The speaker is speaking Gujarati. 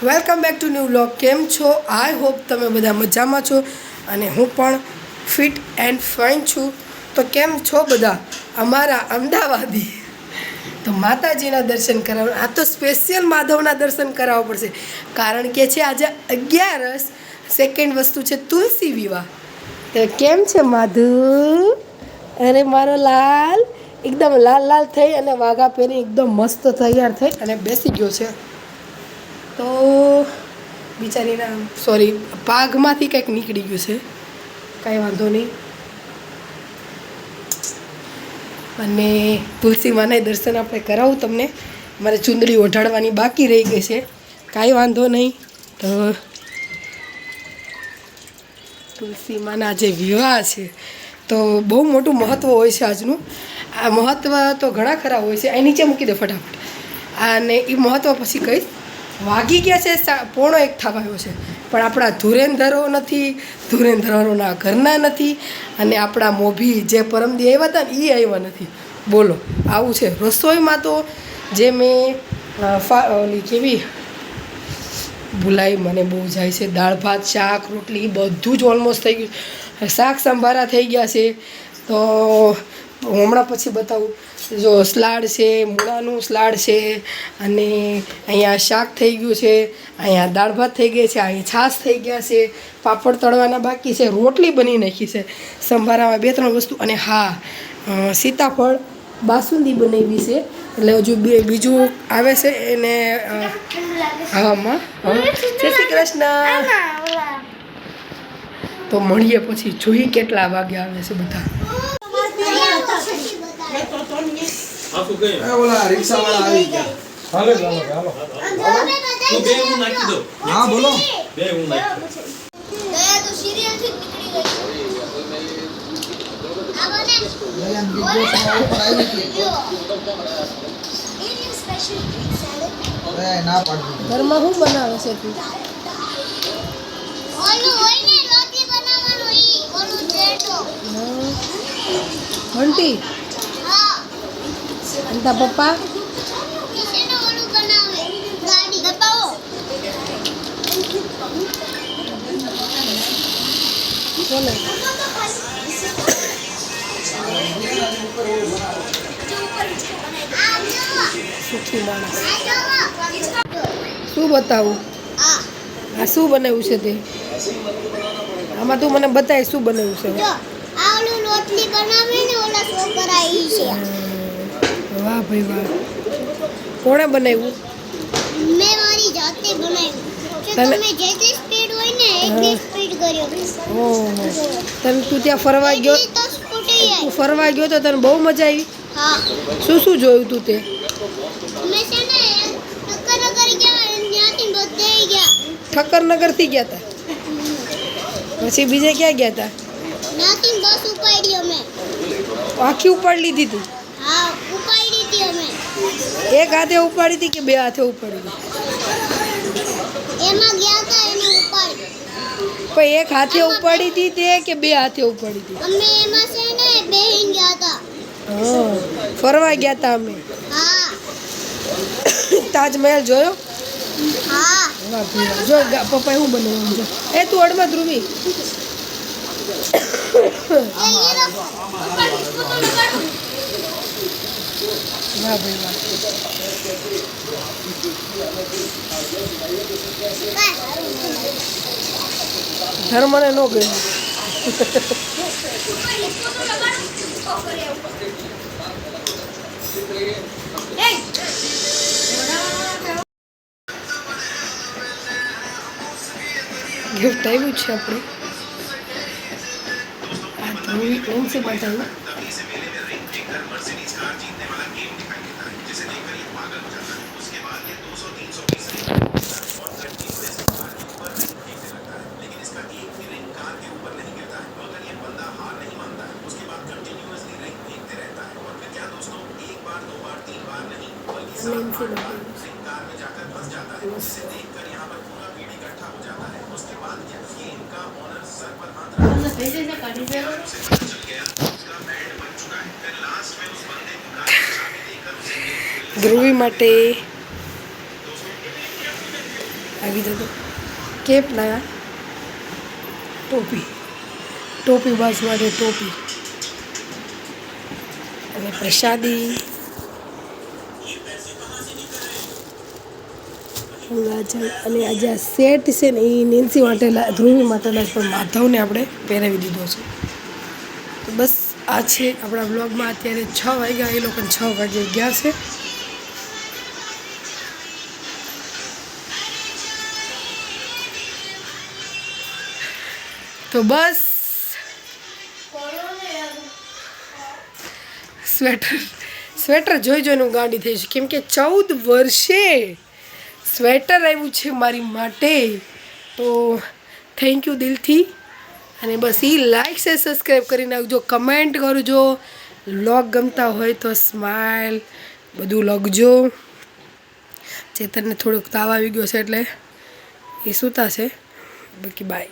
Welcome back to new vlog. કેમ છો? આઈ હોપ તમે બધા મજામાં છો અને હું પણ ફિટ એન્ડ ફાઇન છું. તો કેમ છો બધા અમારા અમદાવાદી? તો માતાજીના દર્શન કરાવવા, આ તો સ્પેશિયલ માધવના દર્શન કરાવવા પડશે, કારણ કે છે આજે 11 સેકન્ડ વસ્તુ છે તુલસી વિવાહ. તો કેમ છે માધુ? અરે મારો લાલ એકદમ લાલ લાલ થઈ અને વાઘા પહેરી એકદમ મસ્ત તૈયાર થઈ અને બેસી ગયો છે. તો બિચારીના સોરી પાઘમાંથી કંઈક નીકળી ગયું છે, કાંઈ વાંધો નહીં. અને તુલસી માના દર્શન આપણે કરાવું તમને. મારે ચુંદડી ઓઢાડવાની બાકી રહી ગઈ છે, કાંઈ વાંધો નહીં. તો તુલસી માના જે વિવાહ છે તો બહુ મોટું મહત્ત્વ હોય છે આજનું. આ મહત્ત્વ તો ઘણા ખરા હોય છે. અહીં નીચે મૂકી દે ફટાફટ. અને એ મહત્ત્વ પછી કહીશ. વાગી ગયા છે 1:45 થવા આવ્યો છે, પણ આપણા ધુરેન્ધરો નથી, ધુરેન્ધરોના ઘરના નથી, અને આપણા મોભી જે પરમદી આવ્યા હતા ને એ આવ્યા નથી. બોલો, આવું છે. રસોઈમાં તો જે મેં ઓલી કેવી ભૂલાઈ મને બહુ જાય છે, દાળ ભાત શાક રોટલી બધું જ ઓલમોસ્ટ થઈ ગયું. શાક સંભારા થઈ ગયા છે. તો હમણાં પછી બતાવું. જો સલાડ છે, મૂળાનું સલાડ છે, અને અહીંયા શાક થઈ ગયું છે, અહીંયા દાળ ભાત થઈ ગઈ છે, અહીં છાશ થઈ ગયા છે, પાપડ તળવાના બાકી છે, રોટલી બની નાખી છે, સંભારામાં 2-3 વસ્તુ, અને હા સીતાફળ બાસુંદી બનાવી છે. એટલે હજુ બીજું આવે છે એને. હામાં જય શ્રી કૃષ્ણ. તો મળીએ પછી, જોઈએ કેટલા વાગે આવે છે બધા. ઓલા રિક્ષાવાળા આવી ગયા. હાલો હાલો હાલો. તો બે હું નાખી દો. હા બોલો. બે હું નાખી દો. દયા તો સિરિયલ થી નીકળી ગઈ. આવો ને. દયા બિગ બોસ માં ઉપર આવી હતી. Indian special green salad. દયા ના પાડી. ઘરમાં શું બનાવે છે તું? ઓલું હોય ને રોટલી બનાવવાનું ઈ ઓલું ચેટો. ઘંટી હા. અને તારા પપ્પા? ઈશેનો ઓલું બનાવે ગાડી દબાવો. બોલો. આ જો. સુખી માણસ. આ જો. શું બતાવું? આ શું બનાવ્યું છે તે? આમાં તું મને બતાય શું બનાવ્યું છે? જો આ ઓલું રોટલી બનાવે ને ઓલા છોકરા ઈ છે. વાહ ભાઈ વાહ. કોણે બનાવ્યું? મેં મારી જાતે બનાવ્યું. કે તને- તમે જેટલી સ્પીડ હોય ને એટલી સ્પીડ કર્યો. ઓહો. તને તું ત્યાં ફરવા ગયો? એટલી તો સ્કૂટી તું આવી. ફરવા ગયો તો તને બહુ મજા આવી? હા. શું શું જોયું તું તે? અમે છે ને નગર ગયા ત્યાંથી બધે ગયા. ઠક્કરનગરથી ગયા હતા? પછી બીજે ક્યાં ગયા હતા? ત્યાંથી બસ ઉપાડી અમે. આખી ઉપાડી લીધી તું? હા ઉપાડી હતી અમે. એક હાથે ઉપાડી હતી કે બે હાથે ઉપાડી હતી? એમાં ગયા હતા એને ઉપાડી. પણ એક હાથે ઉપાડી હતી તે કે બે હાથે ઉપાડી હતી? અમે એમાં છે ને બેહીને ગયા હતા. હા, ફરવા ગયા હતા અમે. હા. તાજમહેલ જોયો? હા. વાહ ભાઈ વાહ. જો પપ્પાએ શું બનાવ્યું જો. એ તું અડમાં ધ્રુવી. વાહ ભાઈ વાહ. ધર્મને ન ગયું. ગિફ્ટ આવ્યું છે આપણે. આ ધ્રુવી પ્રેમથી બતાવ્યું. ધ્રુવી માટે આવી જતો કેપ લાયા ટોપી બસ માટે ટોપી અને પ્રસાદી અને આજે આ સેટ છે ને એ નેન્સી માટે ધ્રુવી માટેના પણ માધવને આપણે પહેરાવી દીધો છે તો બસ આ છે આપણા બ્લોગમાં અત્યારે 6 વાગ્યા એ લોકોને 6 વાગે ગયા છે તો બસ સ્વેટર જોઈને હું ગાંડી થઈ છું કેમ કે 14 વર્ષે સ્વેટર આવ્યું છે મારી માટે તો થેન્ક યુ દિલથી અને બસ એ લાઈક છે સબસ્ક્રાઈબ કરી નાખજો કમેન્ટ કરજો વ્લોગ ગમતા હોય તો સ્માઈલ બધું લખજો ચેતનને થોડોક તાવ આવી ગયો છે એટલે એ સૂતા છે બાકી બાય